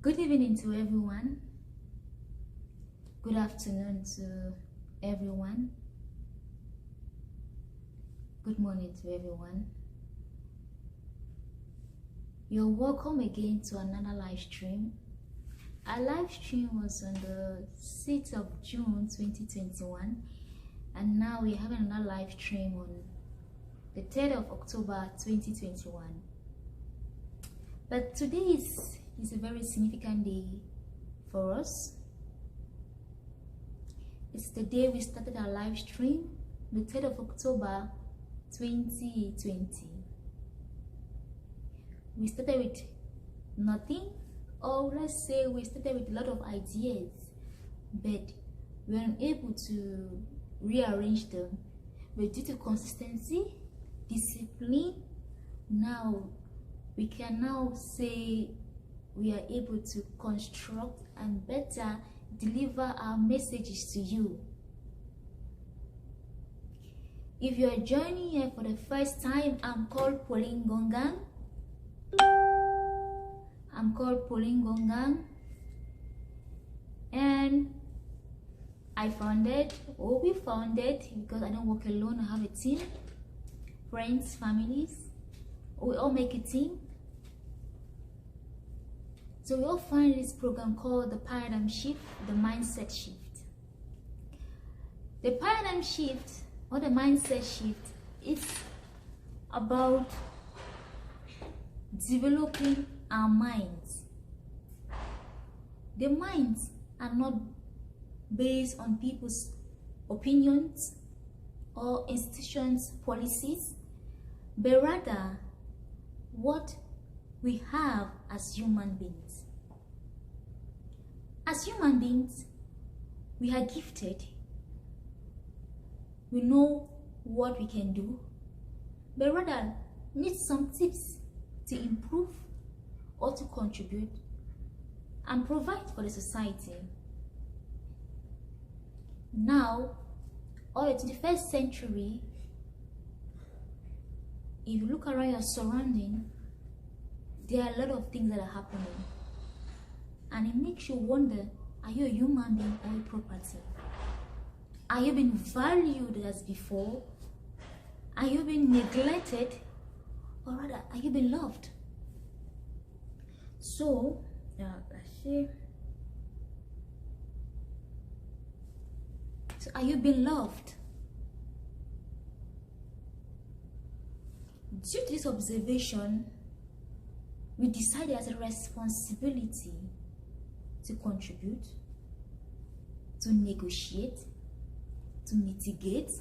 Good evening to everyone. Good afternoon to everyone. Good morning to everyone. You're welcome again to another live stream. Our live stream was on the 6th of June 2021, and now we're having another live stream on the 3rd of October 2021. But today is a very significant day for us. It's the day we started our live stream, the 3rd of October 2020. We started with nothing, or let's say we started with a lot of ideas, but we were unable to rearrange them. But due to consistency, discipline, now we can now say we are able to construct and better deliver our messages to you. If you are joining here for the first time, I'm called Pauline Gongang. And we founded, because I don't work alone, I have a team, friends, families, we all make a team. So we all find this program called the paradigm shift, the mindset shift. The paradigm shift or the mindset shift is about developing our minds. The minds are not based on people's opinions or institutions' policies, but rather what we have as human beings. As human beings, we are gifted. We know what we can do, but rather need some tips to improve or to contribute and provide for the society. Now, or the 21st century, if you look around your surrounding, there are a lot of things that are happening, and it makes you wonder, are you a human being or a property? Are you being valued as before? Are you being neglected? Or rather, are you being loved? So, are you being loved? Due to this observation, we decided as a responsibility to contribute, to negotiate, to mitigate,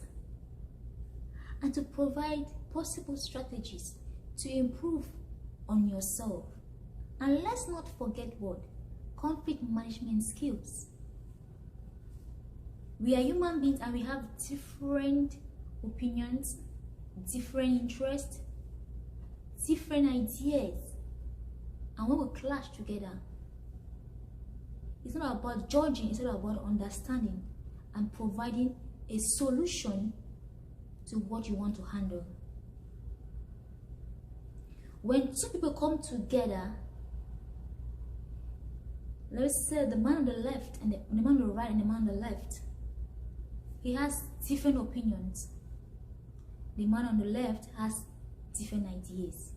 and to provide possible strategies to improve on yourself. And let's not forget what? Conflict management skills. We are human beings and we have different opinions, different interests, different ideas. And when we clash together, it's not about judging, it's all about understanding and providing a solution to what you want to handle. When two people come together, let's say the man on the left and the man on the right and the man on the left, he has different opinions. The man on the left has different ideas.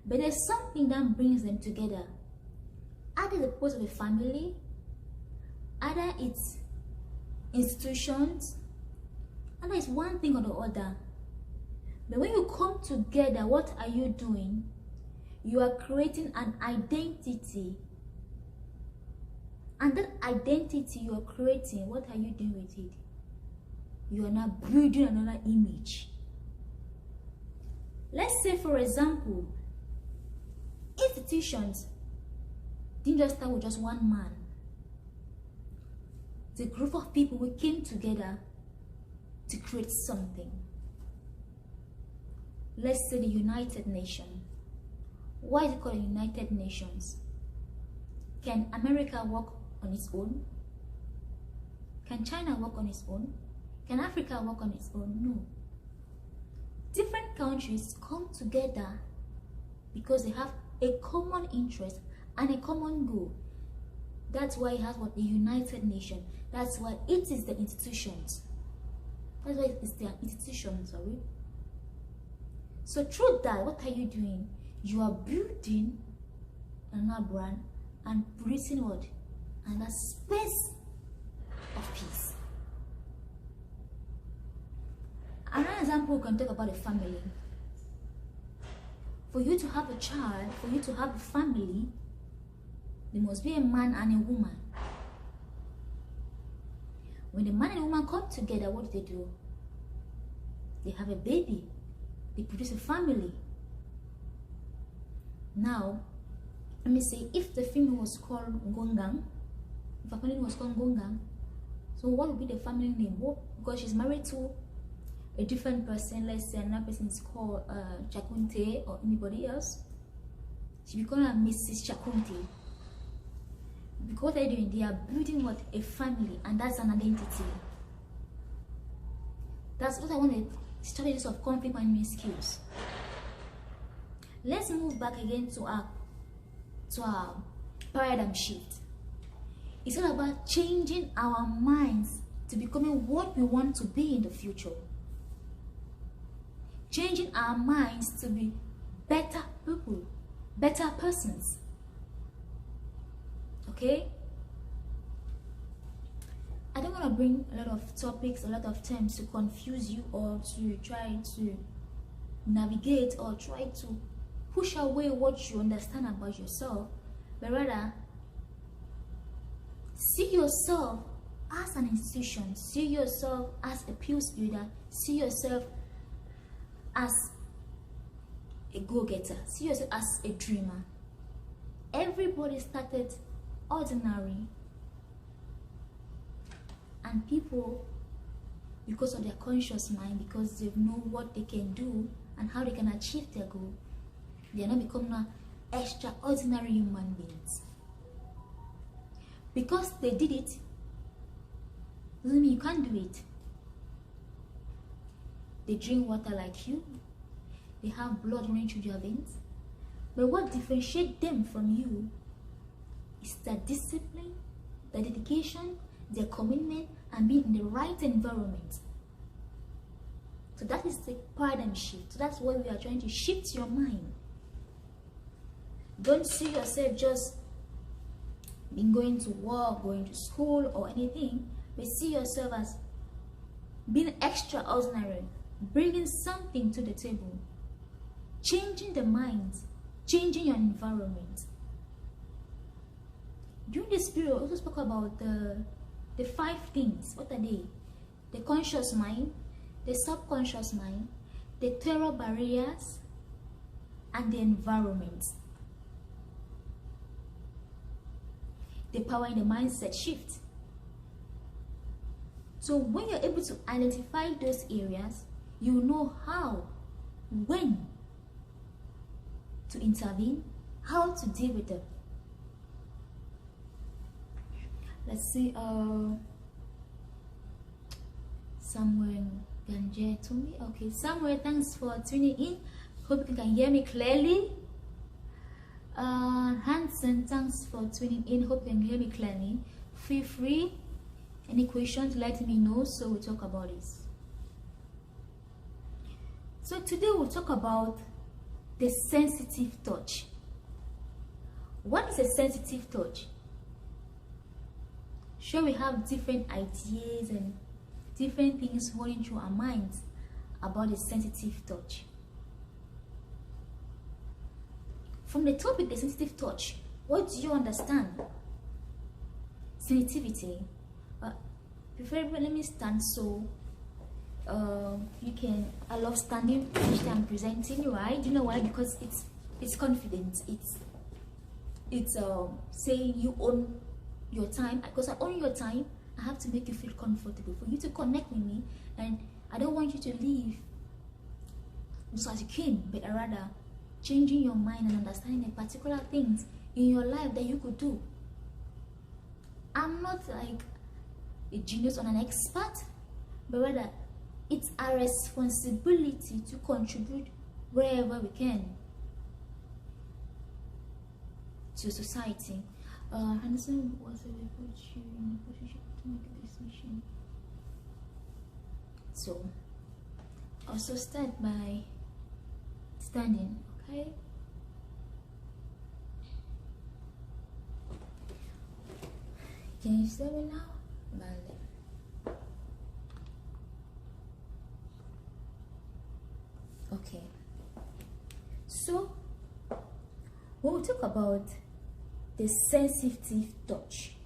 But there's something that brings them together. Either the purpose of the family, either it's institutions, either it's one thing or the other. But when you come together, what are you doing? You are creating an identity. And that identity you are creating, what are you doing with it? You are now building another image. Let's say, for example, institutions didn't just start with just one man. The group of people who came together to create something. Let's say the United Nations. Why is it called the United Nations? Can America work on its own? Can China work on its own? Can Africa work on its own? No. Different countries come together because they have a common interest and a common goal. That's why it has what? The United Nations. That's why it is the institutions. That's why it's the institutions, sorry. So through that, what are you doing? You are building another brand and producing what? And that space of peace. Another example, we can talk about a family. For you to have a child, for you to have a family, there must be a man and a woman. When the man and the woman come together, what do? They have a baby. They produce a family. Now, let me say, if the female was called Ngongang, if a family was called Ngongang, so what would be the family name? Well, because she's married to a different person, let's say another person is called Chakunte or anybody else, she becomes Mrs. Chakunte. Because what they're doing, they are building what? A family, and that's an identity. That's what I want to strategies of conflict management skills. Let's move back again to our paradigm shift. It's all about changing our minds to becoming what we want to be in the future. Changing our minds to be better people, better persons. Okay? I don't want to bring a lot of topics, a lot of terms to confuse you or to try to navigate or try to push away what you understand about yourself, but rather see yourself as an institution, see yourself as a peace builder, see yourself as a go-getter, see yourself as a dreamer. Everybody started ordinary, and people, because of their conscious mind, because they know what they can do and how they can achieve their goal, they are not becoming extraordinary human beings. Because they did it doesn't mean you can't do it. They drink water like you, they have blood running through their veins, but what differentiates them from you is their discipline, their dedication, their commitment, and being in the right environment. So that is the paradigm shift. So that's why we are trying to shift your mind. Don't see yourself just being going to work, going to school or anything, but see yourself as being extraordinary, bringing something to the table, changing the mind, changing your environment. During this period, I also spoke about the 5 things. What are they? The conscious mind, the subconscious mind, the terror barriers, and the environment. The power in the mindset shift. So when you're able to identify those areas, you know how, when to intervene, how to deal with them. Let's see, Samuel Ganje to me. Okay, Samuel, thanks for tuning in. Hope you can hear me clearly. Hansen, thanks for tuning in. Hope you can hear me clearly. Feel free. Any questions, let me know so we'll talk about this. So today we'll talk about the sensitive touch. What is a sensitive touch? Sure, we have different ideas and different things running through our minds about the sensitive touch. From the topic, the sensitive touch, what do you understand? Sensitivity. Preferably, let me stand so you can. I love standing each time I'm presenting, right? You know why? Because it's confidence. It's saying you own your time. Because I own your time, I have to make you feel comfortable for you to connect with me, and I don't want you to leave just as you came, but rather changing your mind and understanding the particular things in your life that you could do. I'm not like a genius or an expert, but rather it's our responsibility to contribute wherever we can. to society. Understand what will put you in a position to make a decision. So also start by standing, okay? Can you see me now? Vale. Okay. So when we talk about the sensitive touch,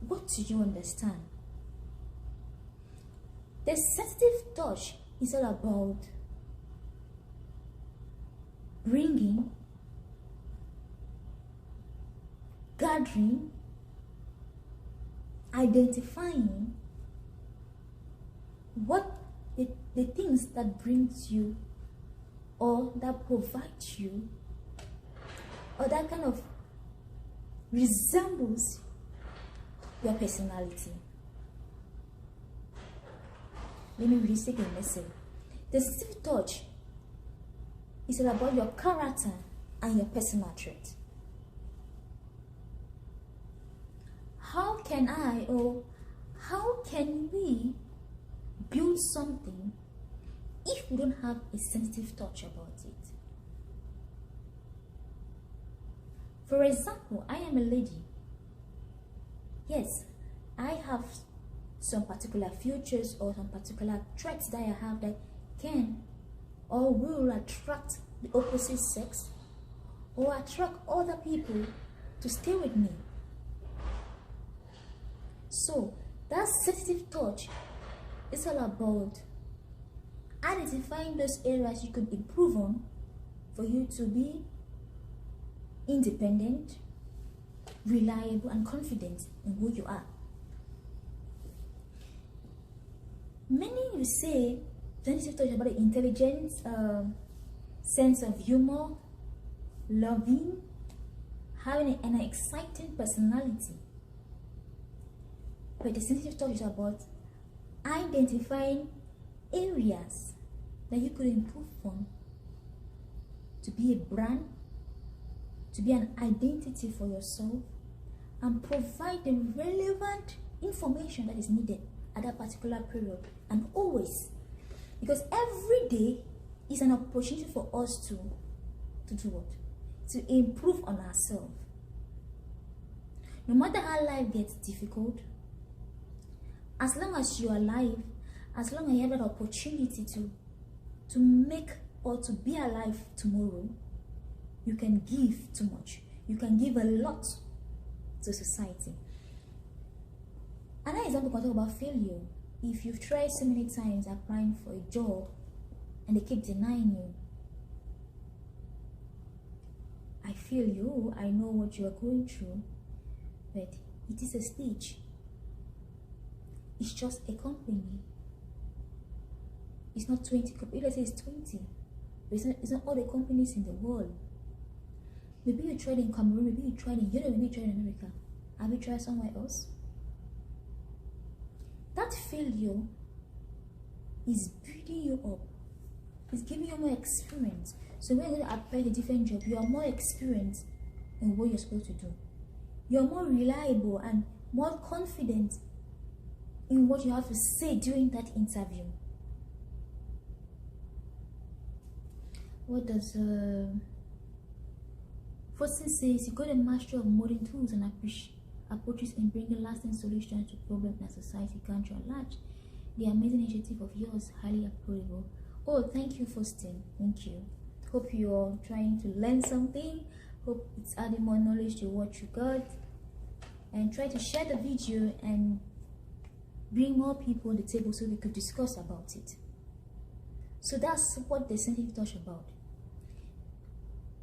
what do you understand? The sensitive touch is all about bringing, gathering, identifying what the things that brings you or that provides you or that kind of resembles your personality. Let me really say a lesson. The sensitive touch is all about your character and your personal trait. How can I or how can we build something if we don't have a sensitive touch about it? For example, I am a lady. Yes, I have some particular features or some particular traits that I have that can or will attract the opposite sex or attract other people to stay with me. So that sensitive touch is all about identifying those areas you could improve on for you to be independent, reliable, and confident in who you are. Many will say sensitive touch about intelligence, sense of humor, loving, having an exciting personality. But the sensitive touch is about identifying areas that you could improve on to be a brand, to be an identity for yourself, and provide the relevant information that is needed at that particular period and always. Because every day is an opportunity for us to do what? To improve on ourselves. No matter how life gets difficult, as long as you are alive, as long as you have that opportunity to make or to be alive tomorrow, you can give too much. You can give a lot to society. Another example, we can talk about failure. If you've tried so many times applying for a job and they keep denying you, I feel you, I know what you are going through, but it is a stage. It's just a company. It's not 20 companies. Let's say it's 20. But it's not all the companies in the world. Maybe you tried in Cameroon, maybe you tried in Europe, maybe you tried in America. Have you tried somewhere else? That failure is building you up. It's giving you more experience. So when you're going to apply a different job, you are more experienced in what you're supposed to do. You're more reliable and more confident in what you have to say during that interview. What does Fortune says? You got a master of modern tools and approaches in bringing lasting solutions to problems that society can't at large. The amazing initiative of yours, highly approval. Oh, thank you, Faustin. Thank you. Hope you're trying to learn something. Hope it's adding more knowledge to what you got. And try to share the video and bring more people on the table so we could discuss about it. So that's what the sensitive touch about.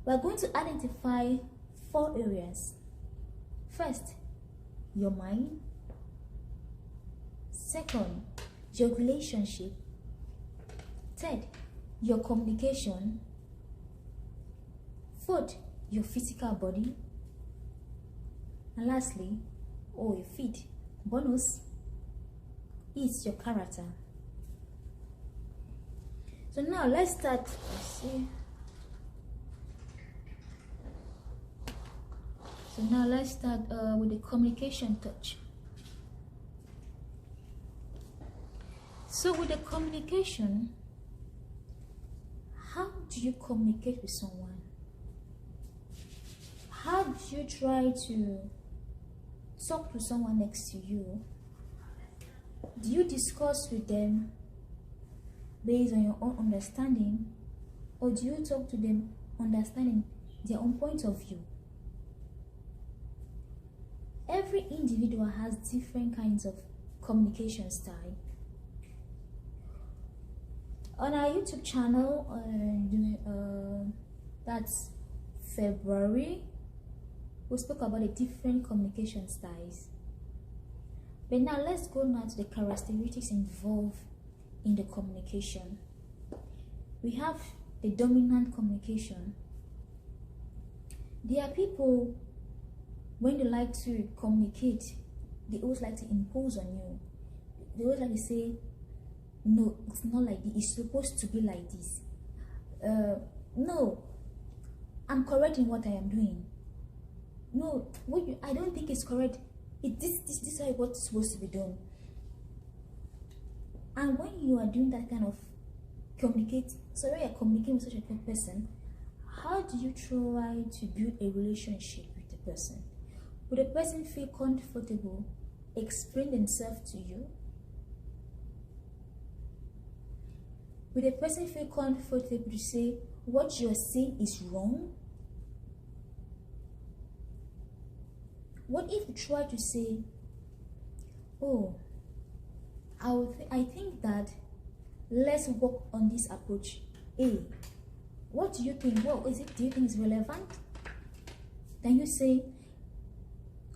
We're going to identify 4 areas. First, your mind. Second, your relationship. Third, your communication. Fourth, your physical body. And lastly, your feet. Bonus is your character. So now let's start. Let's see. So now let's start with the communication touch. So with the communication, how do you communicate with someone? How do you try to talk to someone next to you? Do you discuss with them based on your own understanding, or do you talk to them understanding their own point of view? Every individual has different kinds of communication style. On our YouTube channel, that's February, we spoke about the different communication styles. But now let's go now to the characteristics involved in the communication. We have the dominant communication. There are people, when they like to communicate, they always like to impose on you. They always like to say, no, it's not like this, it's supposed to be like this. No, I'm correct in what I am doing. No, I don't think it's correct. This is what's supposed to be done. And when you are doing that kind of when you're communicating with such a person, how do you try to build a relationship with the person? Would the person feel comfortable explain themselves to you? Would the person feel comfortable to say what you're saying is wrong? What if you try to say, oh, I think that let's work on this approach A. What do you think? What is it? Do you think it's relevant? Then you say,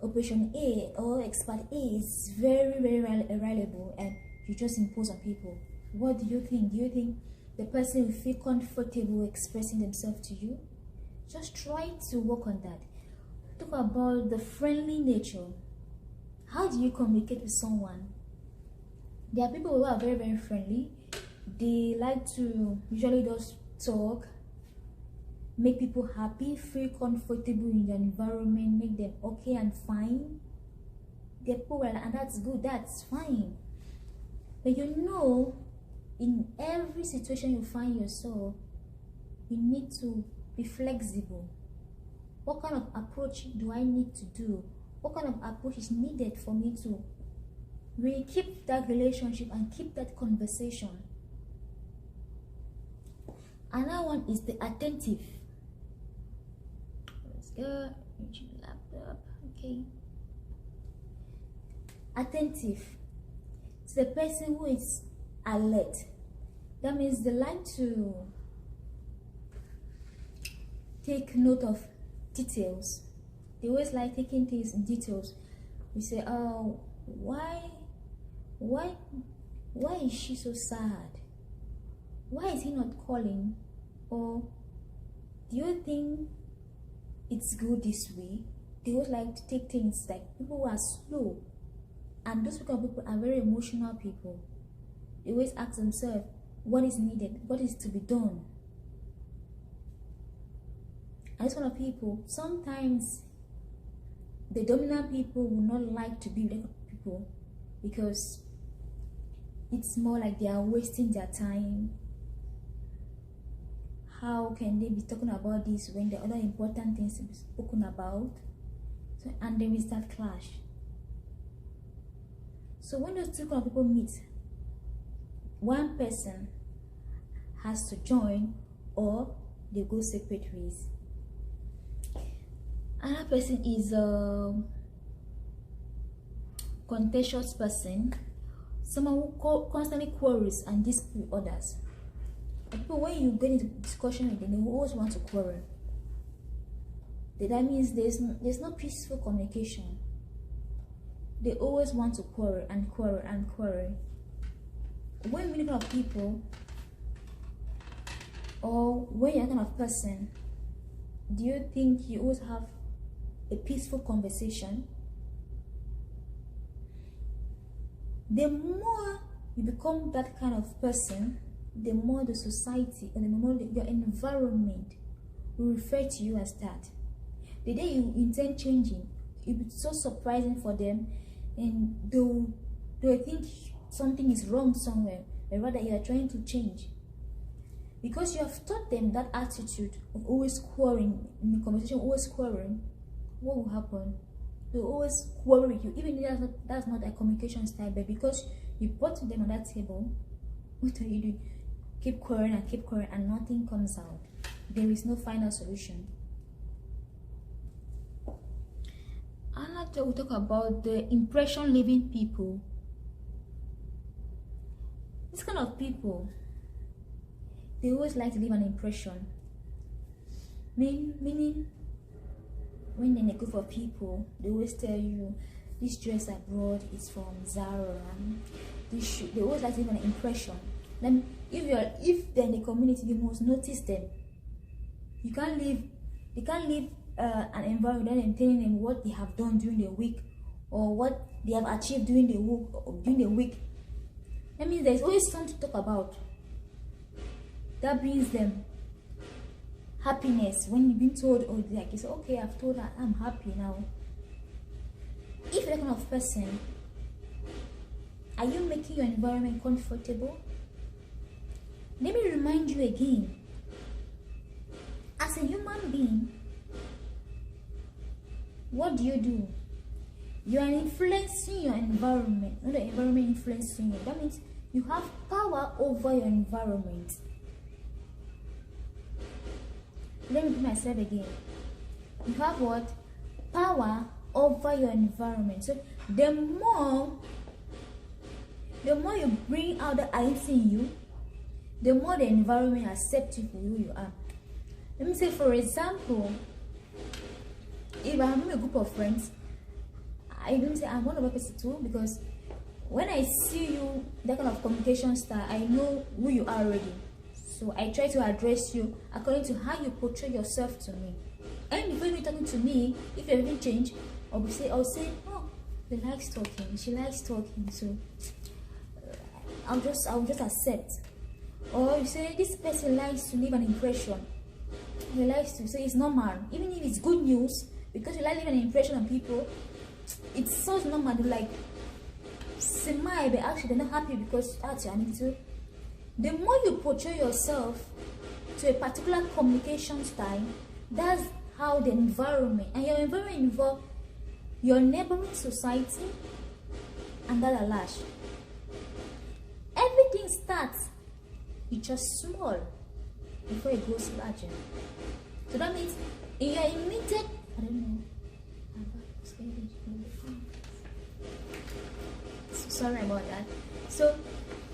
Operation A or Expert A is very, very reliable, and you just impose on people. What do you think? Do you think the person will feel comfortable expressing themselves to you? Just try to work on that. Talk about the friendly nature. How do you communicate with someone? There are people who are very, very friendly. They like to usually just talk, make people happy, feel comfortable in their environment, make them okay and fine. They're poor, and that's good, that's fine. But you know, in every situation you find yourself, you need to be flexible. What kind of approach do I need to do? What kind of approach is needed for me to really keep that relationship and keep that conversation? Another one is the attentive. Let's go. Laptop. Okay. Attentive. It's the person who is alert. That means they like to take note of details. They always like taking things in details. We say, oh, why is she so sad? Why is he not calling? Or do you think it's good this way? They always like to take things like people who are slow, and those kind of people are very emotional people. They always ask themselves what is needed, what is to be done. And this kind of people, sometimes the dominant people will not like to be with people because it's more like they are wasting their time. How can they be talking about this when the other important things to be spoken about? So, and there is that clash. So when those two kind of people meet, one person has to join or they go separate ways. Another person is a contentious person, someone who constantly quarrels and disputes with others. People, when you get into discussion with them, they always want to quarrel. That means there's no peaceful communication. They always want to quarrel and quarrel and quarrel. When many kind of people, or when you're kind of person, do you think you always have a peaceful conversation? The more you become that kind of person, the more the society and the more your environment will refer to you as that. the day you intend changing, it'll be so surprising for them, and they'll think something is wrong somewhere, but rather you are trying to change. Because you have taught them that attitude of always quarreling in the conversation, always quarreling, what will happen? They'll always quarrel with you, even if that's not their communication style, but because you brought them on that table, what are you doing? Keep quarreling and nothing comes out. There is no final solution. Another, we'll talk about the impression leaving people. This kind of people, they always like to leave an impression. Meaning, when they're in a group of people, they always tell you, this dress I brought is from Zara. They always like to leave an impression. Then, if they're in the community, you must notice them. They can't leave an environment and telling them what they have done during the week or what they have achieved during the week. That means there's always something to talk about. That brings them happiness when you've been told, oh, like you say, okay, I've told her I'm happy now. If you're that kind of person, are you making your environment comfortable? Let me remind you again. As a human being, what do? You are influencing your environment, not the environment influencing you. That means you have power over your environment. Let me put myself again. You have what? Power over your environment. So the more you bring out the identity in you, the more the environment accepts you for who you are. Let me say, for example, if I'm in a group of friends, I don't say I'm one of a person too, because when I see you, that kind of communication style, I know who you are already. So I try to address you according to how you portray yourself to me. And before you're talking to me, if you haven't changed, I'll say, oh, he likes talking, she likes talking, so I'll just accept. Or you say this person likes to leave an impression. He likes to say it's normal, even if it's good news, because you like leaving an impression on people. It's so normal to like smile, but actually they're not happy because actually I need to. The more you portray yourself to a particular communication style, that's how the environment, and your environment involves your neighboring society and that at large. Everything starts with just small before it goes larger. So that means in your immediate, I don't know. Sorry about that. So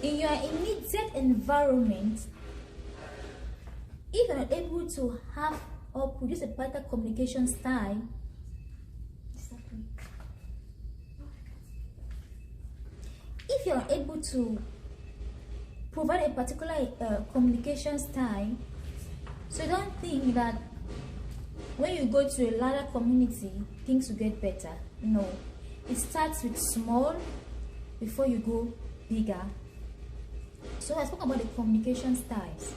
in your immediate environment, if you're not able to have or produce a better communication style, if you're able to provide a particular communication style, so don't think that when you go to a larger community, things will get better. No, it starts with small before you go bigger. So I spoke about the communication styles.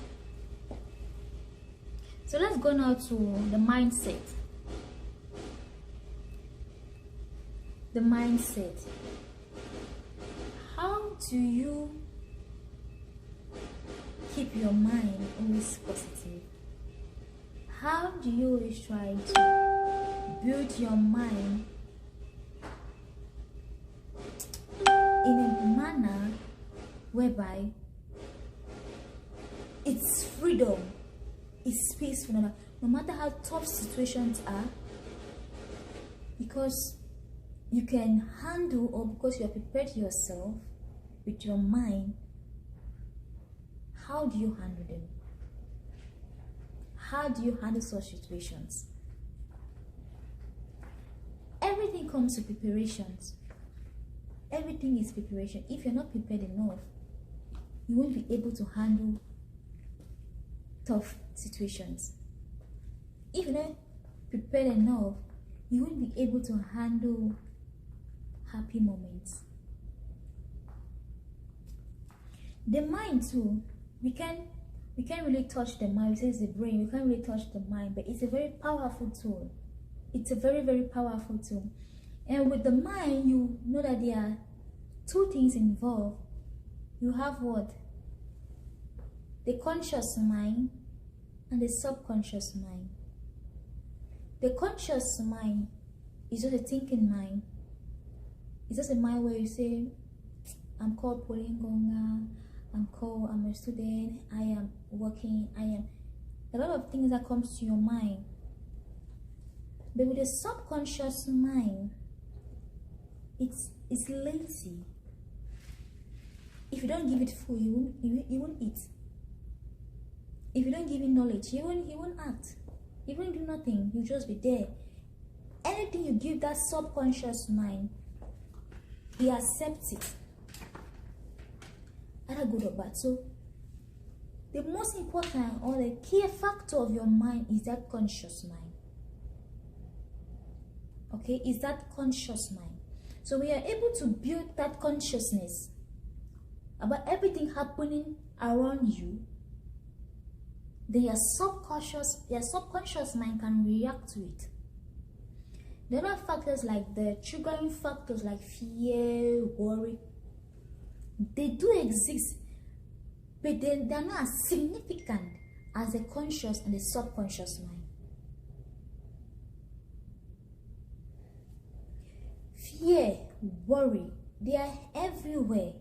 So let's go now to the mindset. The mindset. How do you keep your mind always positive? How do you always try to build your mind in a manner whereby it's freedom, it's peaceful, no matter how tough situations are, because you can handle, or because you have prepared yourself with your mind. How do you handle them? How do you handle such situations? Everything comes with preparations. Everything is preparation. If you're not prepared enough, you won't be able to handle tough situations. If you're not prepared enough, you won't be able to handle happy moments. The mind too, we can't really touch the mind. We say it's the brain, we can't really touch the mind, but it's a very powerful tool. It's a very, very powerful tool. And with the mind, you know that there are two things involved. You have what? The conscious mind and the subconscious mind. The conscious mind is just a thinking mind. It's just a mind where you say, I'm called Pauline Gonga, I'm a student, I am working, I am. A lot of things that comes to your mind. But with the subconscious mind, it's lazy. If you don't give it food, you won't eat. If you don't give it knowledge, he won't act. He won't do nothing. You'll just be there. Anything you give that subconscious mind, he accepts it. Either good or bad. So the most important or the key factor of your mind is that conscious mind. Okay, is that conscious mind. So we are able to build that consciousness about everything happening around you. Then your subconscious mind can react to it. The other factors like the triggering factors like fear, worry, they do exist, but they're not as significant as the conscious and the subconscious mind. Fear, worry, they are everywhere.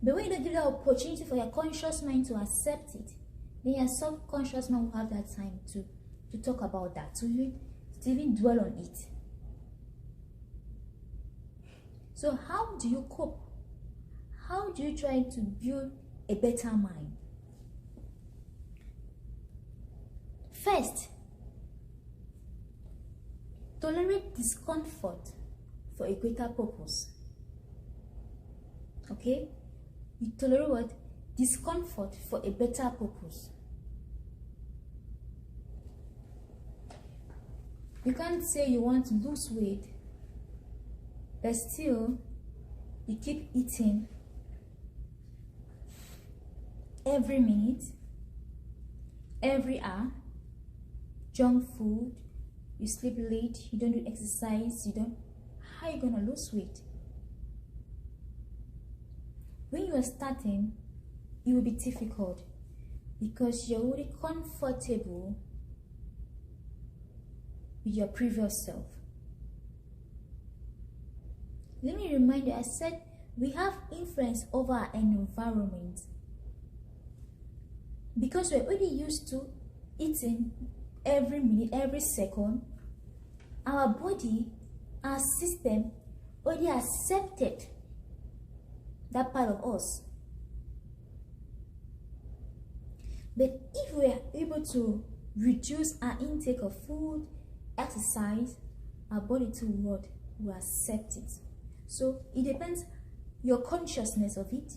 But when you don't give the opportunity for your conscious mind to accept it, then your subconscious mind will have that time to talk about that, to even dwell on it. So how do you cope? How do you try to build a better mind? First, tolerate discomfort for a greater purpose. Okay? You tolerate what? Discomfort for a better purpose. You can't say you want to lose weight, but still you keep eating every minute, every hour, junk food, you sleep late, you don't do exercise, how are you gonna lose weight? When you are starting, it will be difficult because you're already comfortable with your previous self. Let me remind you, I said we have influence over our environment because we're already used to eating every minute, every second. Our body, our system already accepted that part of us. But if we are able to reduce our intake of food, exercise, our body too will accept it. So it depends your consciousness of it.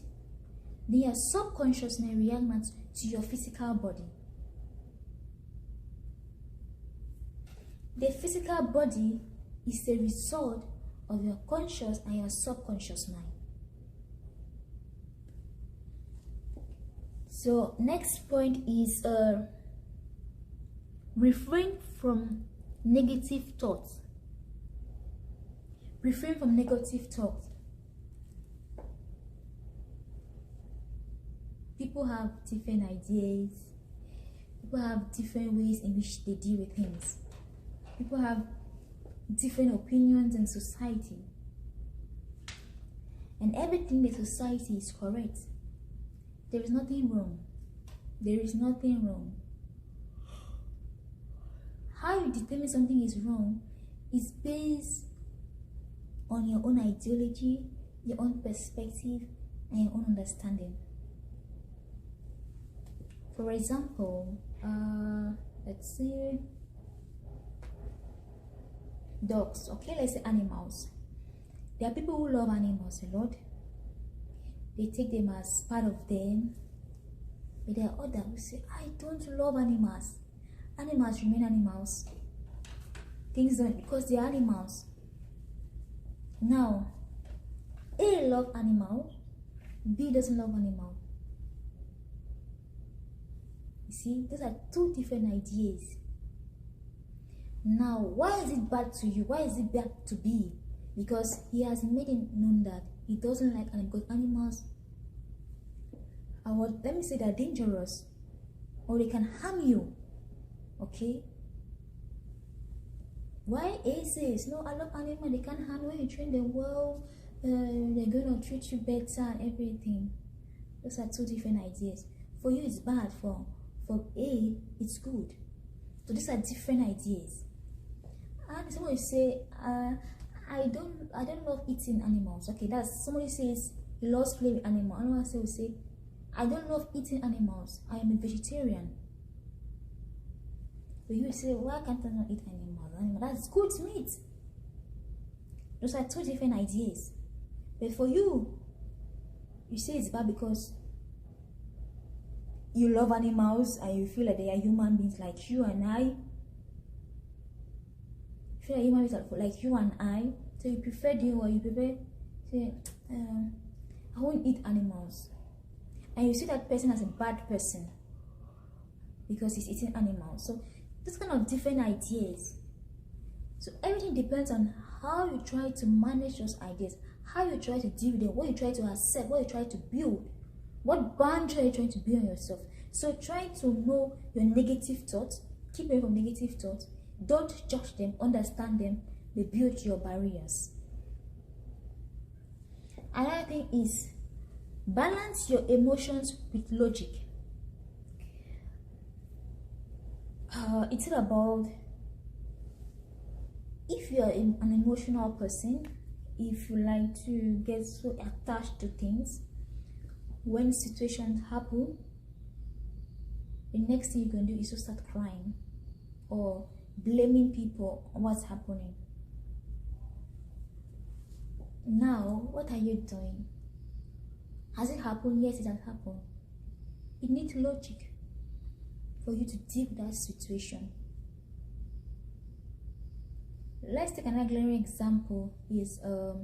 Then your subconsciousness reacts to your physical body. The physical body is the result of your conscious and your subconscious mind. So next point is refrain from negative thoughts. Refrain from negative thoughts. People have different ideas. People have different ways in which they deal with things. People have different opinions in society. And everything in society is correct. There is nothing wrong. There is nothing wrong. How you determine something is wrong is based on your own ideology, your own perspective, and your own understanding. For example, let's say dogs. Okay, let's say animals. There are people who love animals a lot. They take them as part of them. But there are others who say, I don't love animals. Animals remain animals. Things don't, because they are animals. Now, A loves animal, B doesn't love animal. You see, those are two different ideas. Now, why is it bad to you? Why is it bad to be? Because he has made it known that he doesn't like animals, because animals are what, let me say, they're dangerous, or they can harm you. Okay? Why A says, no, I love animals, they can't harm. When you train them well, they're going to treat you better and everything. Those are two different ideas. For you, it's bad. For A, it's good. So these are different ideas. And somebody say, I don't love eating animals. Okay, that's somebody says he loves playing with animals. Another will say, I don't love eating animals. I am a vegetarian. But you say, why can't I not eat animals? That's good meat. Those are two different ideas. But for you, you say it's bad because you love animals and you feel like they are human beings like you and I. You feel like human beings like you and I. So you prefer doing what you prefer. Say, I won't eat animals. And you see that person as a bad person because he's eating animals. So these kind of different ideas. So everything depends on how you try to manage those ideas, how you try to deal with them, what you try to accept, what you try to build, what boundary are you trying to build on yourself. So try to know your negative thoughts, keep away from negative thoughts, don't judge them, understand them, they build your barriers. Another thing is balance your emotions with logic. It's all about, if you are an emotional person, if you like to get so attached to things, when situations happen, the next thing you can do is to start crying or blaming people on what's happening. Now, what are you doing? Has it happened? Yes, it has happened. It needs logic for you to deal with that situation. Let's take another glaring example. Is a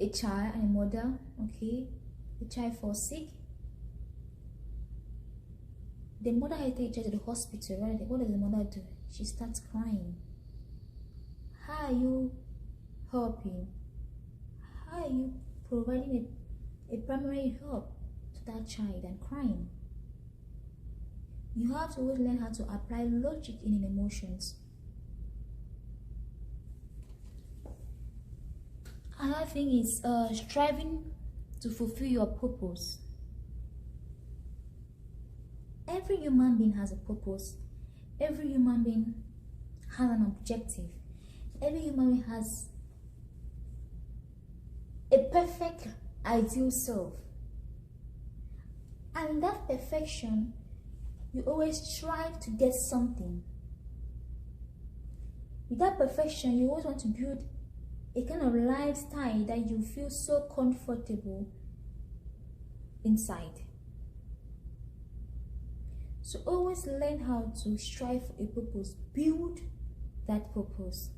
child and a mother. Okay, the child falls sick. The mother had to take the child to the hospital. Right? What does the mother do? She starts crying. How are you helping? How are you providing a primary help to that child and crying? You have to always learn how to apply logic in emotions. Another thing is striving to fulfill your purpose. Every human being has a purpose. Every human being has an objective. Every human being has a perfect ideal self. And that perfection, you always strive to get something. With that perfection, you always want to build a kind of lifestyle that you feel so comfortable inside. So always learn how to strive for a purpose. Build that purpose.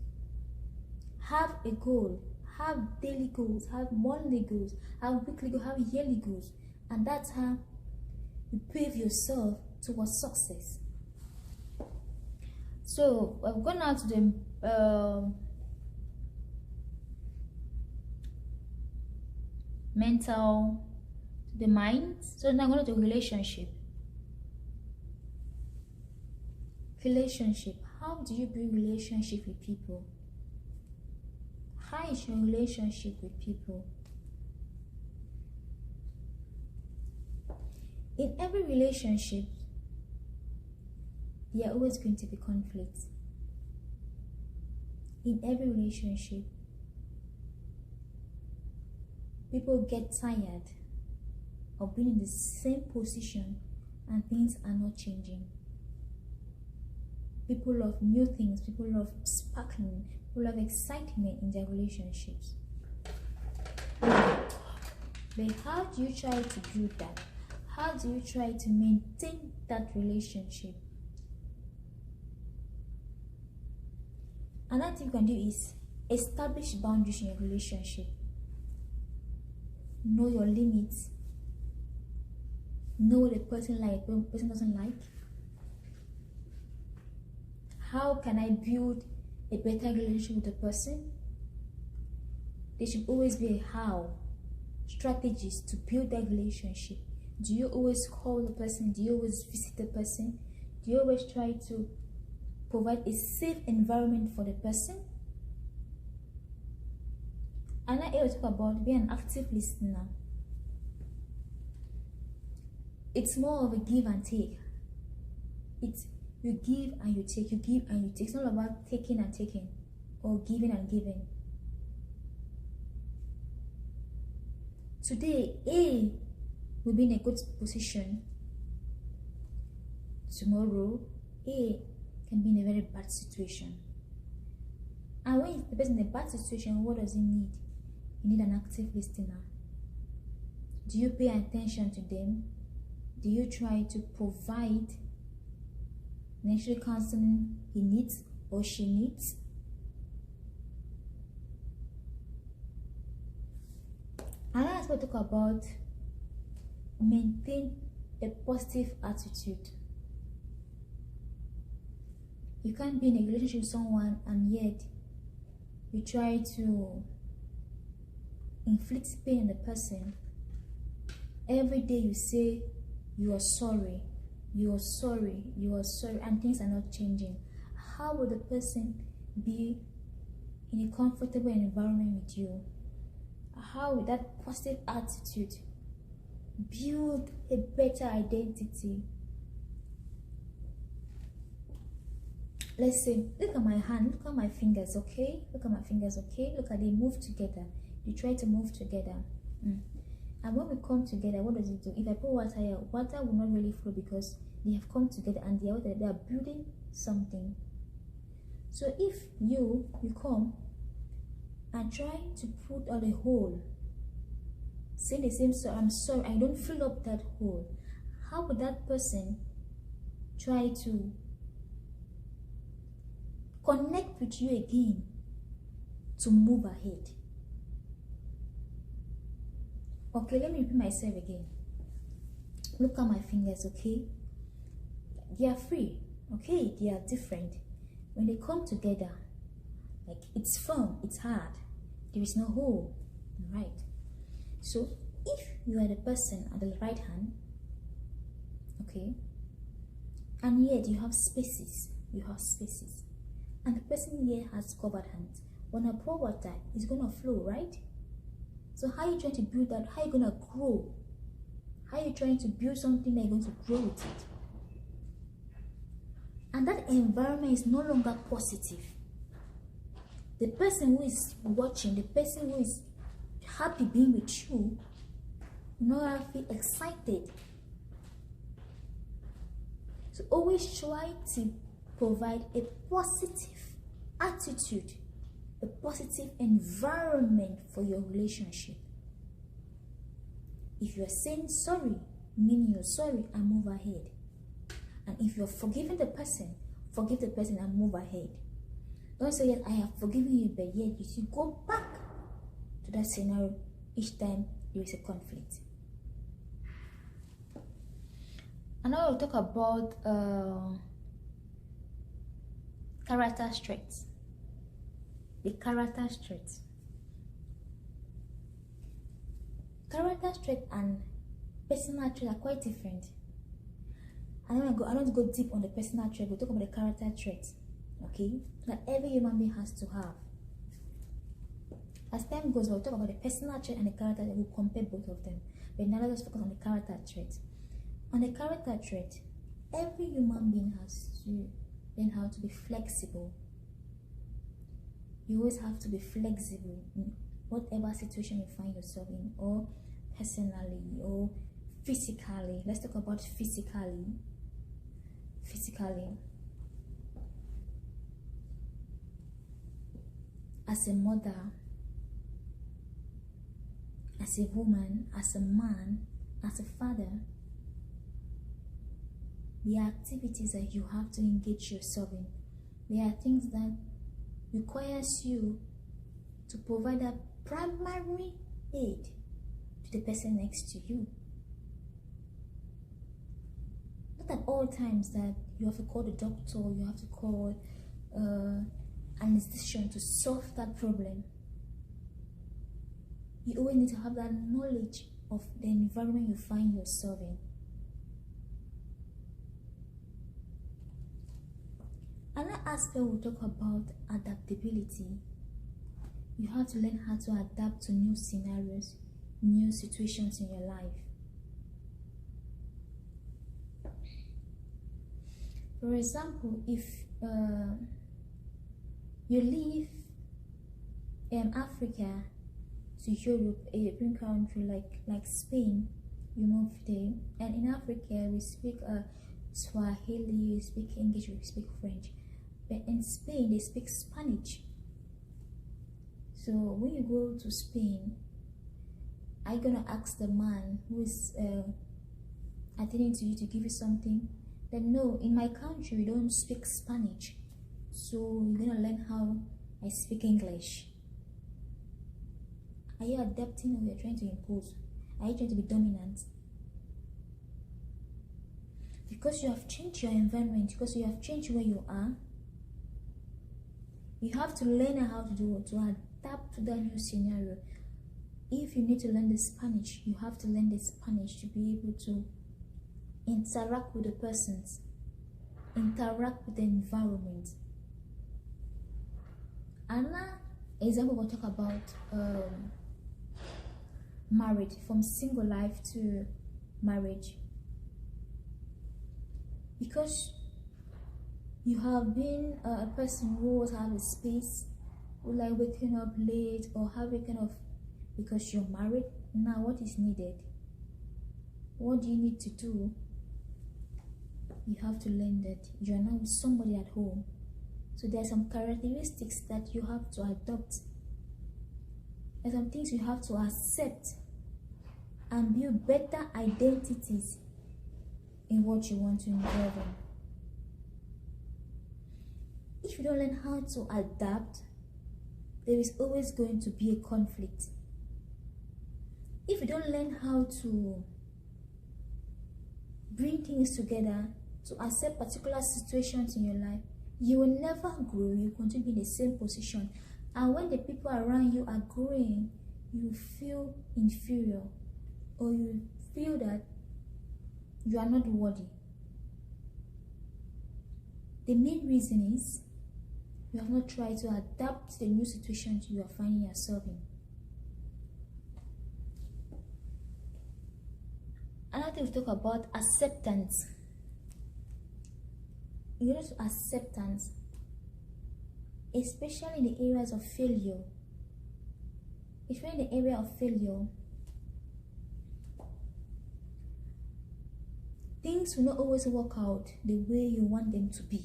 Have a goal. Have daily goals. Have monthly goals. Have weekly goals. Have yearly goals. And that's how you pave yourself towards success. So I've gone out to the mental, the mind. So now I'm going to the relationship. Relationship. How do you build relationship with people? How is your relationship with people? In every relationship, there are always going to be conflicts. In every relationship, people get tired of being in the same position and things are not changing. People love new things, people love sparkling, people love excitement in their relationships. But how do you try to build that? How do you try to maintain that relationship? Another thing you can do is establish boundaries in your relationship. Know your limits. Know what the person likes, what the person doesn't like. how can I build a better relationship with a person? There should always be a how, strategies to build that relationship. Do you always call the person? Do you always visit the person? Do you always try to provide a safe environment for the person? And I will talk about being an active listener. It's more of a give and take. It's you give and you take, you give and you take. It's not about taking and taking or giving and giving. Today, A will be in a good position. Tomorrow, A can be in a very bad situation. And when the person in a bad situation, what does he need? You need an active listener. Do you pay attention to them? Do you try to provide necessary counseling he needs or she needs? And I also talk about maintain a positive attitude. You can't be in a relationship with someone and yet you try to inflict pain on the person. Every day you say you are sorry, you are sorry, you are sorry, and things are not changing. How will the person be in a comfortable environment with you? How will that positive attitude build a better identity? Let's say, look at my hand, look at my fingers, okay? Look at my fingers, okay? Look at they move together. You try to move together. And when we come together, what does it do? If I put water here, water will not really flow because they have come together and they are building something. So if you come and try to put out a hole, say the same, so I'm sorry, I don't fill up that hole, how would that person try to connect with you again to move ahead? Okay, let me repeat myself again. Look at my fingers, okay? They are free, okay? They are different. When they come together, like it's firm, it's hard. There is no hole, right? So if you are the person at the right hand, okay, and yet you have spaces, and the person here has covered hands, when I pour water, it's gonna flow, right? So how are you trying to build that? How are you gonna grow? How are you trying to build something that you're going to grow with it? And that environment is no longer positive. The person who is watching, the person who is happy being with you, will not feel excited. So always try to provide a positive attitude, a positive environment for your relationship. If you're saying sorry, meaning you're sorry and move ahead. And if you're forgiving the person, forgive the person and move ahead. Don't say, yes, I have forgiven you, but yet you should go back to that scenario each time there is a conflict. And now we'll talk about character traits. The character traits. Character trait and personal trait are quite different. I don't go deep on the personal trait. We'll talk about the character traits, okay? That every human being has to have. As time goes, we'll talk about the personal trait and the character trait. We'll compare both of them. But now let's focus on the character trait. On the character trait, every human being has to learn how to be flexible. You always have to be flexible in whatever situation you find yourself in, or personally, or physically. Let's talk about physically. As a mother, as a woman, as a man, as a father, there are activities that you have to engage yourself in. There are things that requires you to provide a primary aid to the person next to you. Not at all times that you have to call the doctor, you have to call an institution to solve that problem. You always need to have that knowledge of the environment you find yourself in. Another aspect we'll talk about adaptability. You have to learn how to adapt to new scenarios, new situations in your life. For example, if you leave Africa to Europe, a European country like Spain, you move there, and in Africa we speak Swahili, we speak English, we speak French, but in Spain they speak Spanish. So when you go to Spain, are you gonna ask the man who is attending to you to give you something? Then no, in my country we don't speak Spanish, so you're gonna learn how I speak English. Are you adapting, or you're trying to impose? Are you trying to be dominant? Because you have changed your environment, because you have changed where you are, you have to learn how to do it, to adapt to that new scenario. If you need to learn the Spanish, you have to learn the Spanish to be able to interact with the persons, interact with the environment. Another example we'll talk about marriage, from single life to marriage. Because you have been a person who always have a space, who like waking up late, or have a kind of, because you're married, now what is needed? What do you need to do? You have to learn that you are now with somebody at home. So there are some characteristics that you have to adopt. There are some things you have to accept and build better identities in what you want to involve in. If you don't learn how to adapt, there is always going to be a conflict. If you don't learn how to bring things together, to accept particular situations in your life, you will never grow. You continue in the same position, and when the people around you are growing, you feel inferior, or you feel that you are not worthy. The main reason is you have not tried to adapt to the new situations you are finding yourself in. Another thing we talk about, acceptance. You need to acceptance, especially in the areas of failure. If you're in the area of failure, things will not always work out the way you want them to be.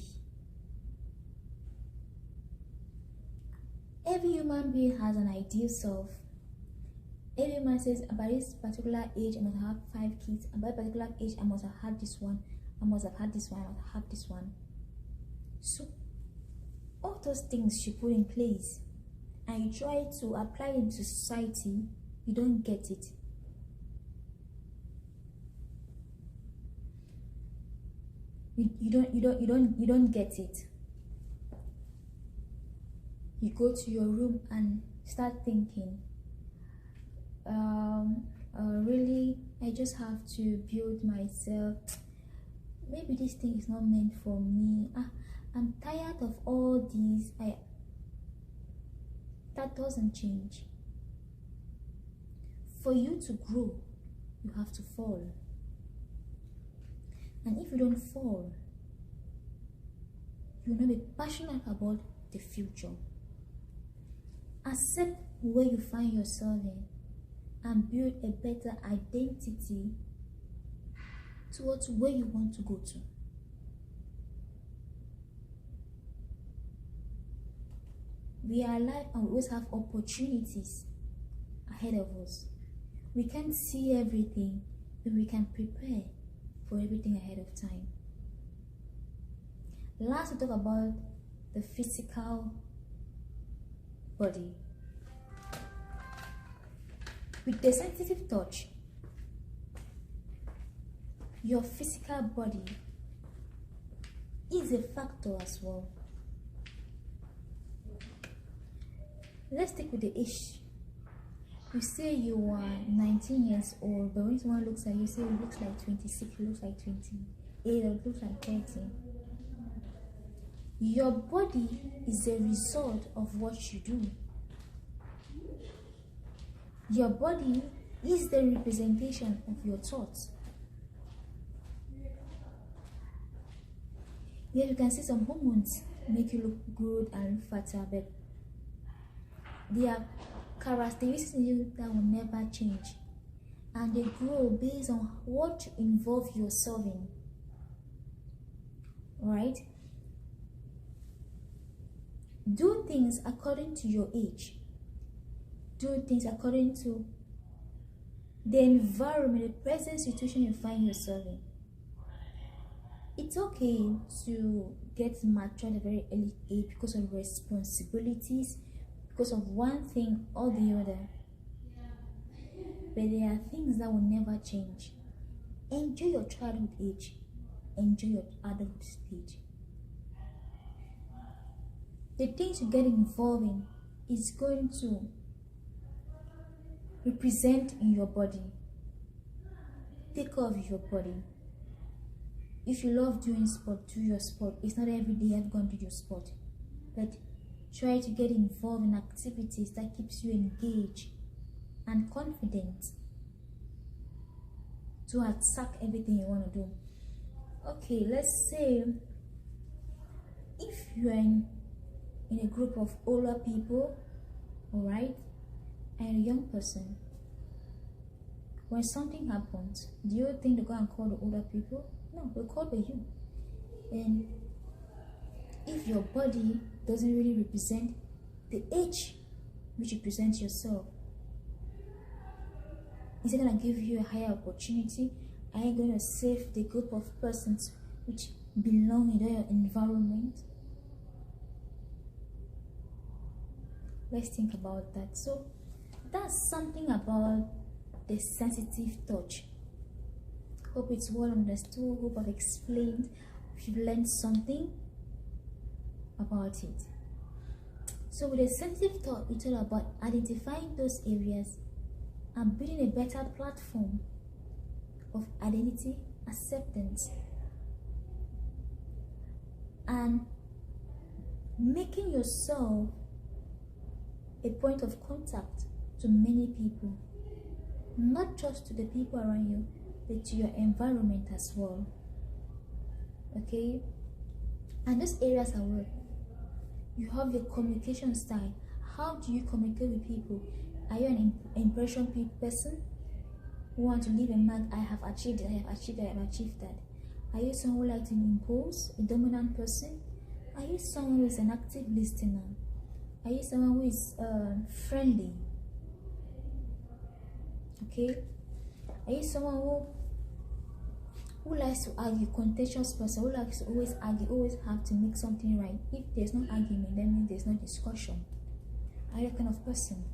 Every human being has an ideal self. Every man says, by this particular age I must have 5 kids, and by a particular age I must have had this one, I must have had this one, I must have this one. So all those things you put in place and you try to apply them to society, you don't get it. You don't get it. You go to your room and start thinking, really, I just have to build myself. Maybe this thing is not meant for me. I'm tired of all these. That doesn't change. For you to grow, you have to fall. And if you don't fall, you will not be passionate about the future. Accept where you find yourself in and build a better identity towards where you want to go to. We are alive and we always have opportunities ahead of us. We can't see everything, but we can prepare for everything ahead of time. Last, we talk about the physical body. With the sensitive touch, your physical body is a factor as well. Let's stick with the age. You say you are 19 years old, but when someone looks at you, say it looks like 26, it looks like 28, or it looks like 30. Your body is a result of what you do. Your body is the representation of your thoughts. Yes, you can see some hormones make you look good and fatter, but they are characteristics in you that will never change, and they grow based on what you involve yourself in. Right? Do things according to your age. Do things according to the environment, the present situation you find yourself in. It's okay to get mature at a very early age because of responsibilities, because of one thing or the other. But there are things that will never change. Enjoy your childhood age. Enjoy your adulthood stage. The things you get involved in is going to represent in your body. Take care of your body. If you love doing sport, do your sport. It's not every day you have gone to do your sport, but try to get involved in activities that keeps you engaged and confident to attack everything you want to do. Okay, let's say if you are in a group of older people, all right, and a young person, when something happens, do you think they go and call the older people? No, they'll call the you. And if your body doesn't really represent the age which you present yourself, is it going to give you a higher opportunity? Are you going to save the group of persons which belong in your environment? Let's think about that. So that's something about the sensitive touch. Hope it's well understood. Hope I've explained. If you've learned something about it. So with a sensitive thought, it's all about identifying those areas and building a better platform of identity acceptance and making yourself a point of contact to many people, not just to the people around you, but to your environment as well. Okay? And those areas are where you have your communication style. How do you communicate with people? Are you an impression person who want to leave a mark? I have achieved it, I have achieved that, I have achieved that. Are you someone who likes to impose, a dominant person? Are you someone who is an active listener? Are you someone who is friendly? Okay? Are you someone who likes to argue, contentious person, who likes to always argue, always have to make something right? If there's no argument, that means there's no discussion. Are you that kind of person?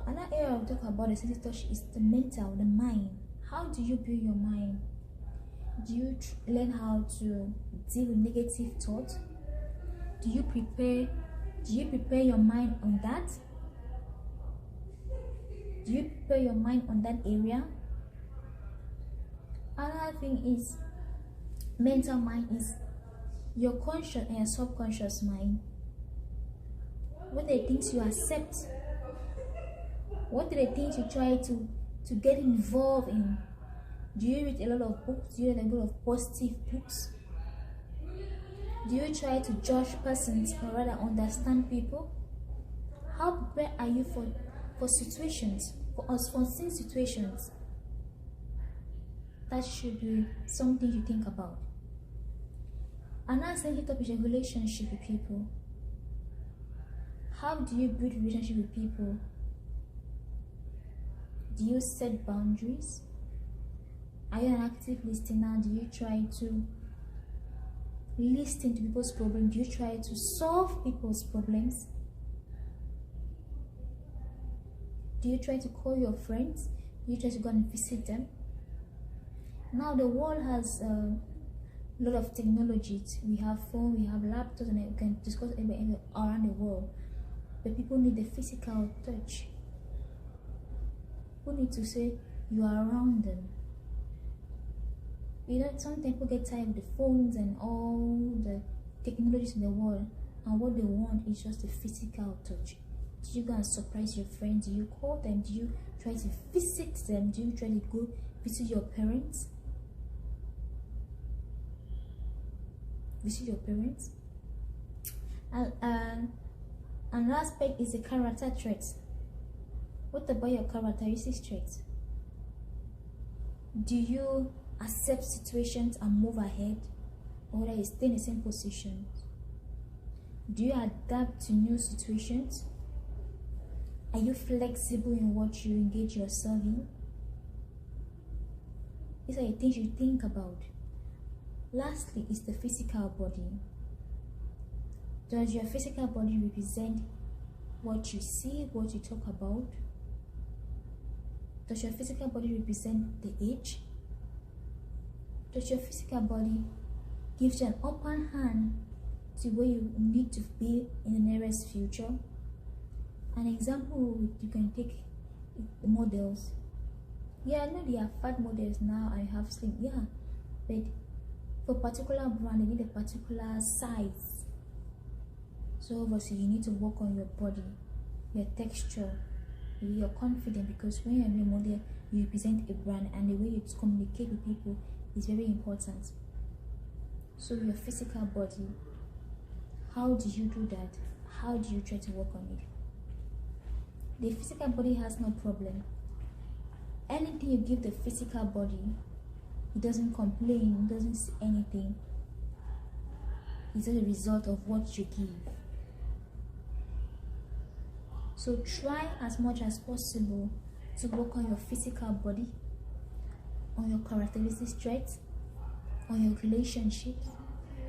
Another area I'll talk about the sensitive touch is the mental, the mind. How do you build your mind? Do you learn how to deal with negative thoughts? Do you prepare your mind on that? Do you prepare your mind on that area? Another thing is mental mind is your conscious and your subconscious mind. What are the things you accept? What are the things you try to get involved in? Do you read a lot of books? Do you read a lot of positive books? Do you try to judge persons or rather understand people? How prepared are you for situations, for unforeseen situations? That should be something you think about. Another sensitive topic is relationship with people. How do you build relationship with people? Do you set boundaries? Are you an active listener? Do you try to listen to people's problems? Do you try to solve people's problems? Do you try to call your friends? Do you try to go and visit them? Now the world has a lot of technology. We have phone, we have laptops, and we can discuss everything around the world. but people need the physical touch. People need to say you are around them. You know, some people get tired of the phones and all the technologies in the world, and what they want is just a physical touch. Do you go and surprise your friends? Do you call them? Do you try to visit them? Do you try to go visit your parents? Visit your parents? And last aspect is the character traits. What about your characteristic traits? Do you accept situations and move ahead, or do you stay in the same position? Do you adapt to new situations? Are you flexible in what you engage yourself in? These are the things you think about. Lastly is the physical body. Does your physical body represent what you see, what you talk about? Does your physical body represent the age? Does your physical body give you an upper hand to where you need to be in the nearest future? An example, you can take the models. Yeah, I know they are fat models now, I have slim, yeah, but for a particular brand, they need a particular size. So obviously you need to work on your body, your texture, your confidence, because when you're a model, you represent a brand, and the way you communicate with people is very important. So your physical body, how do you do that? How do you try to work on it? The physical body has no problem. Anything you give the physical body, it doesn't complain, it doesn't say anything. It's just a result of what you give. So try as much as possible to work on your physical body, on your characteristic traits, on your relationships,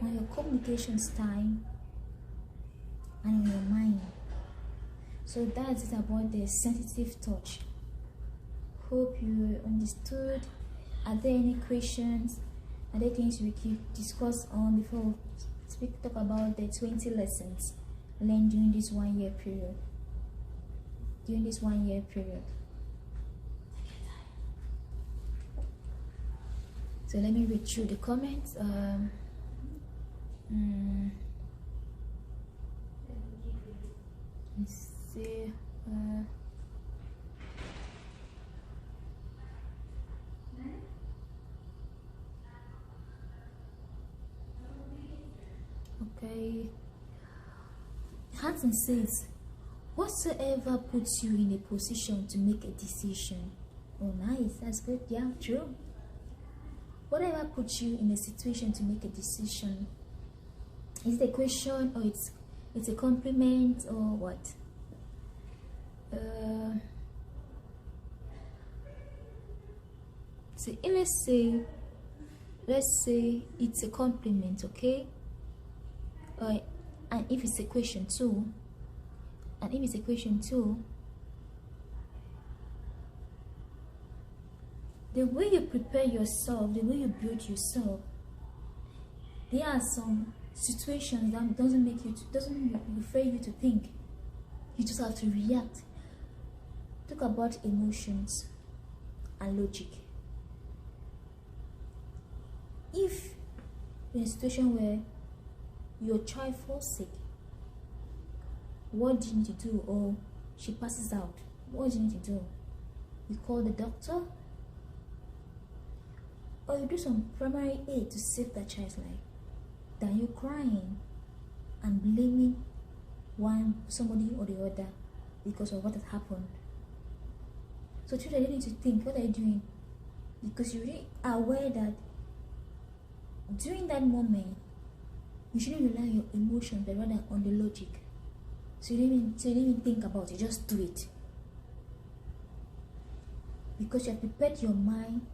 on your communication style, and on your mind. So that's it about the sensitive touch. Hope you understood. Are there any questions? Are there things we could discuss on before we talk about the 20 lessons learned during this 1 year period? So let me read through the comments. Let's see. Okay. Hudson says, whatsoever puts you in a position to make a decision. Oh, nice. That's good. Yeah, true. Whatever puts you in a situation to make a decision. Is it a question, or it's a compliment, or what? So let's say it's a compliment, okay? And if it's a question too, the way you prepare yourself, the way you build yourself, there are some situations that doesn't refer you to think. You just have to react. Talk about emotions and logic. If you're in a situation where your child falls sick, what do you need to do? Or she passes out, what do you need to do? You call the doctor, or you do some primary aid to save that child's life, than you crying and blaming somebody or the other because of what has happened. So children, you need to think, what are you doing? Because you're really aware that during that moment you shouldn't rely on your emotions, but rather on the logic. So you didn't even think about it, just do it. Because you have prepared your mind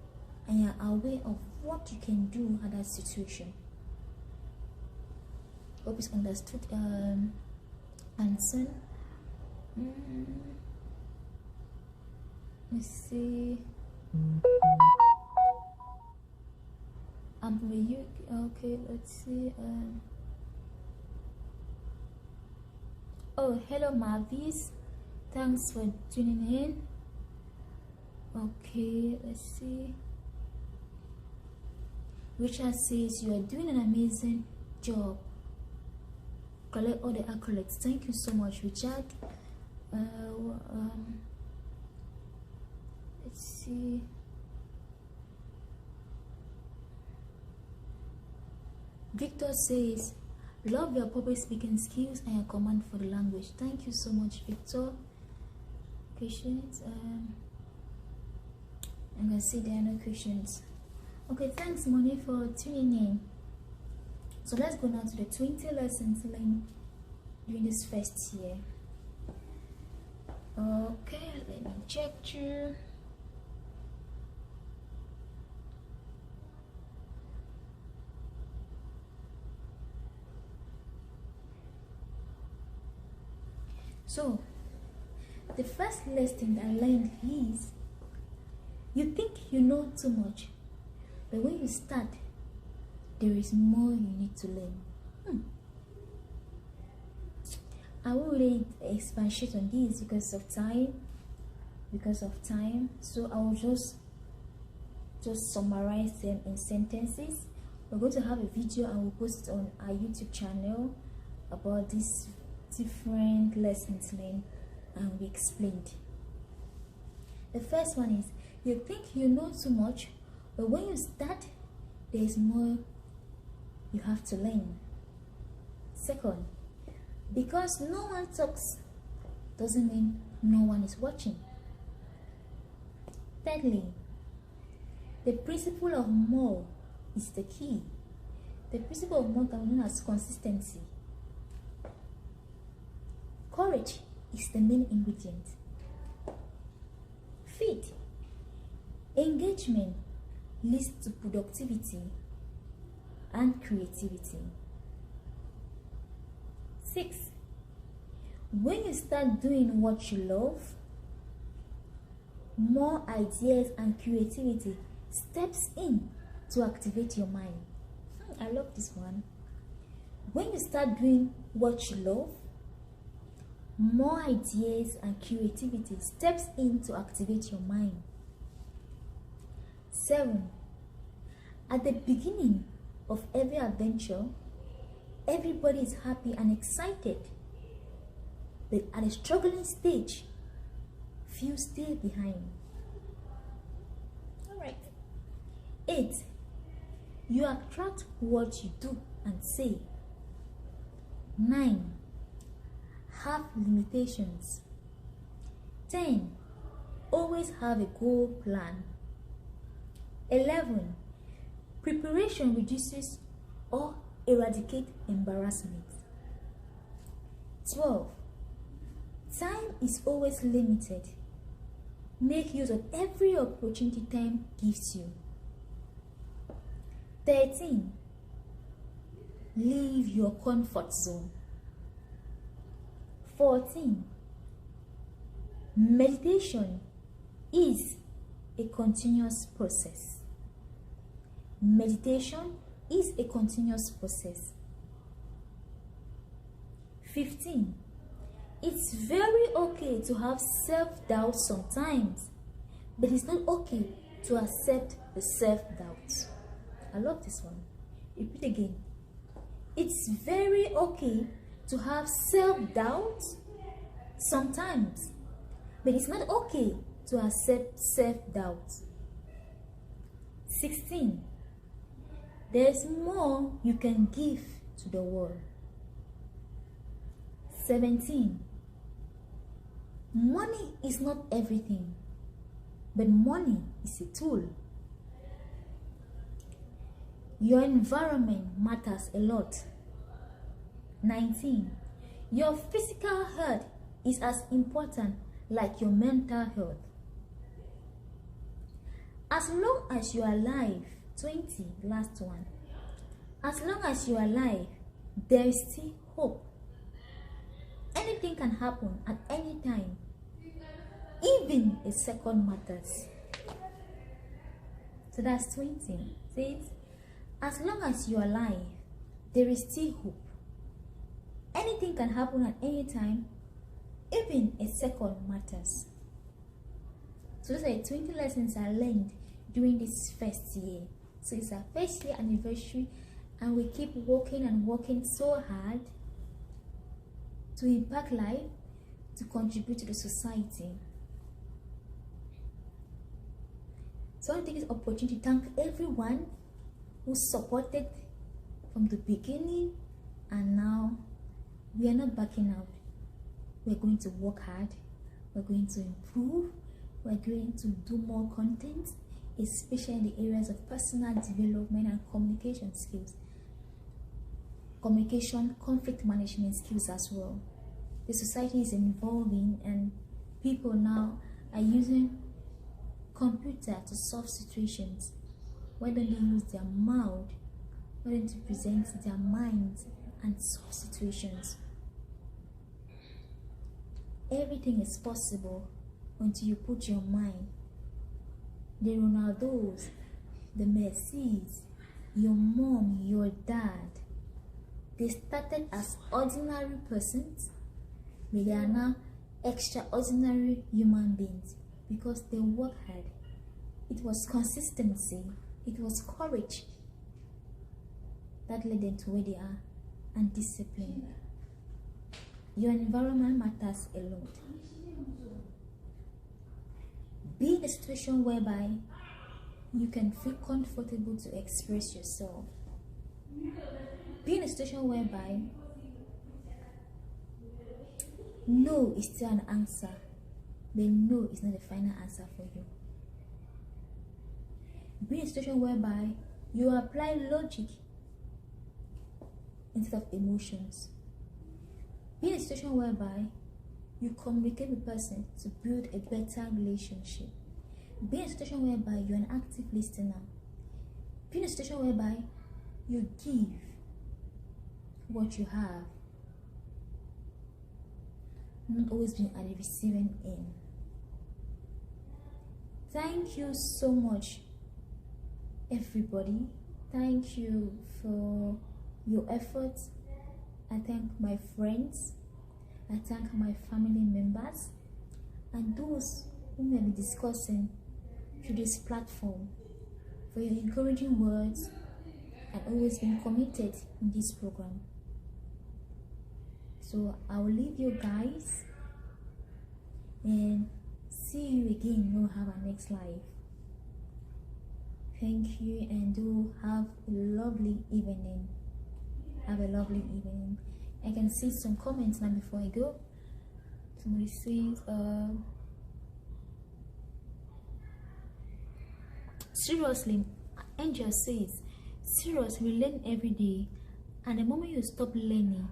and you're aware of what you can do at that situation. Hope it's understood. Answer. Let's see. Okay, let's see. Oh, hello Marvis. Thanks for tuning in. Okay, let's see. Richard says you are doing an amazing job. Collect all the accolades. Thank you so much, Richard. Let's see. Victor says, love your public speaking skills and your command for the language. Thank you so much, Victor. Questions? I can see there are no questions. Okay, thanks, Moni, for tuning in. So let's go now to the 20 lessons learned during this first year. Okay, let me check through. So, the first lesson that I learned is, you think you know too much, but when you start, there is more you need to learn. I won't really expatiate on this because of time. So I will just summarize them in sentences. We're going to have a video and we'll post it on our YouTube channel about these different lessons learned and we explained. The first one is, you think you know too much, but when you start, there is more you have to learn. Second, because no one talks doesn't mean no one is watching. Thirdly, the principle of more is the key. The principle of more can be known as consistency. Courage is the main ingredient. Fifth, engagement leads to productivity and creativity. 6. When you start doing what you love, more ideas and creativity steps in to activate your mind. I love this one. When you start doing what you love, more ideas and creativity steps in to activate your mind. 7. At the beginning of every adventure, everybody is happy and excited. But at the struggling stage, few stay behind. Alright. 8. You attract what you do and say. 9. Have limitations. 10. Always have a goal plan. 11. Preparation reduces or eradicate embarrassment. 12. Time is always limited. Make use of every opportunity time gives you. 13. Leave your comfort zone. 14. Meditation is a continuous process. Meditation is a continuous process. 15. It's very okay to have self-doubt sometimes, but it's not okay to accept the self-doubt. I love this one. Repeat again. It's very okay to have self-doubt sometimes, but it's not okay to accept self-doubt. 16. There's more you can give to the world. 17. Money is not everything, but money is a tool. Your environment matters a lot. 19. Your physical health is as important like your mental health. As long as you are alive, 20, last one. As long as you are alive, there is still hope. Anything can happen at any time. Even a second matters. So that's 20. Says, as long as you are alive, there is still hope. anything can happen at any time. Even a second matters. So those are the 20 lessons I learned during this first year. So it's our first year anniversary, and we keep working and working so hard to impact life, to contribute to the society. So I want to take this opportunity to thank everyone who supported from the beginning, and now we are not backing out. We're going to work hard, we're going to improve, we're going to do more content, especially in the areas of personal development and communication skills. Communication, conflict management skills as well. The society is evolving, and people now are using computer to solve situations. Why don't they use their mouth? Why don't they present their minds and solve situations? Everything is possible until you put your mind. The Ronaldos, the Messis, your mom, your dad, they started as ordinary persons, but they are now extraordinary human beings because they work hard. It was consistency, it was courage that led them to where they are, and discipline. Your environment matters a lot. Be in a situation whereby you can feel comfortable to express yourself. Be in a situation whereby no is still an answer, but no is not the final answer for you. Be in a situation whereby you apply logic instead of emotions. Be in a situation whereby you communicate with the person to build a better relationship. Be in a situation whereby you're an active listener. Be in a situation whereby you give what you have, not always being at the receiving end. Thank you so much, everybody. Thank you for your efforts. I thank my friends, I thank my family members, and those whom we have been discussing through this platform for your encouraging words and always being committed in this program. So I will leave you guys and see you again when we have our next live. Thank you, and do have a lovely evening. Have a lovely evening. I can see some comments now before I go. Somebody says, seriously, Angel says, seriously, we learn every day, and the moment you stop learning,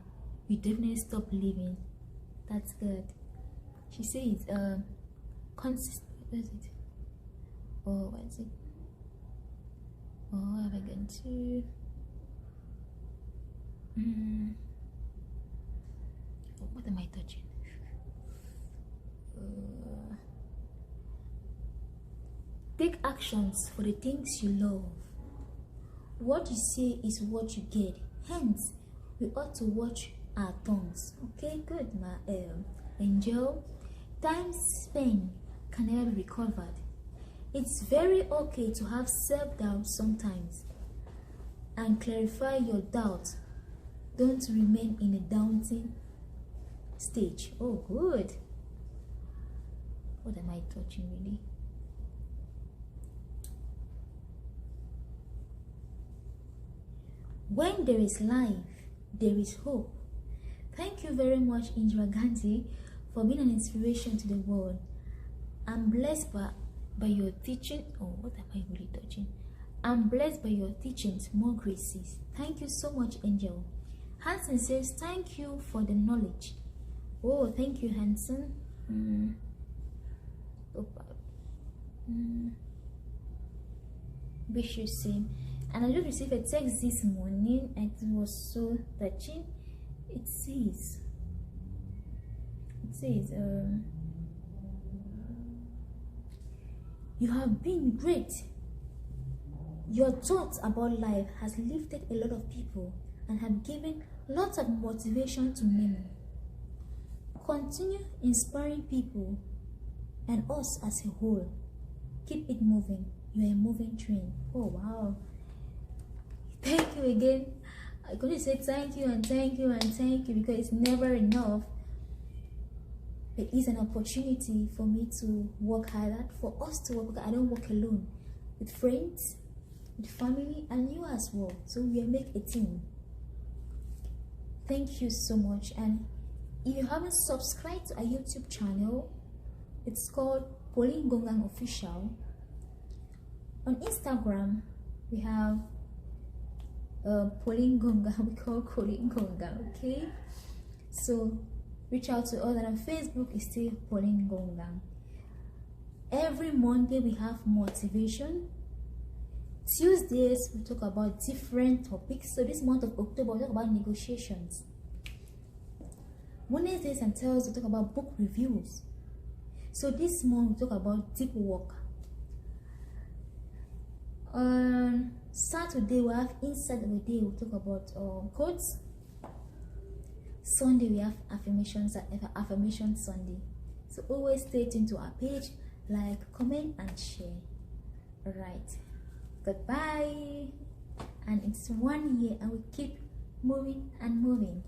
you definitely stop living. That's good. She says, consistent. What is it? Oh, what is it? Oh, have I gone to? What am I touching? Take actions for the things you love. What you say is what you get. Hence, we ought to watch our tongues. Okay, good, my angel. Time spent can never be recovered. It's very okay to have self-doubt sometimes, and clarify your doubt. Don't remain in a doubting stage. Oh, good. What am I touching really? When there is life, there is hope. Thank you very much, Indira Gandhi, for being an inspiration to the world. I'm blessed by your teaching. Oh, what am I really touching? I'm blessed by your teachings. More graces. Thank you so much, Angel. Hanson says, thank you for the knowledge. Oh, thank you, Hanson. Wish you same. And I just received a text this morning, and it was so touching. It says, you have been great. Your thoughts about life has lifted a lot of people and have given lots of motivation to many. Continue inspiring people and us as a whole. Keep it moving. You are a moving train. Oh wow. Thank you again. I'm going to say thank you and thank you and thank you, because it's never enough. It is an opportunity for me to work harder, for us to work. I don't work alone, with friends, with family, and you as well. So we make a team. Thank you so much. And if you haven't subscribed to our YouTube channel, it's called Pauline Gongang Official. On Instagram, we have Pauline Gongang. We call Pauline Gongang, okay? So reach out to us. And on Facebook, it's still Pauline Gongang. Every Monday, we have motivation. Tuesdays, we talk about different topics. So this month of October, we talk about negotiations. Wednesdays and Thursdays, we talk about book reviews. So this month, we talk about deep work. On Saturday, we have Insight of the Day. We talk about quotes. Sunday, we have affirmations, affirmation Sunday. So always stay tuned to our page, like, comment, and share. Alright. Goodbye. And it's 1 year, and we keep moving and moving.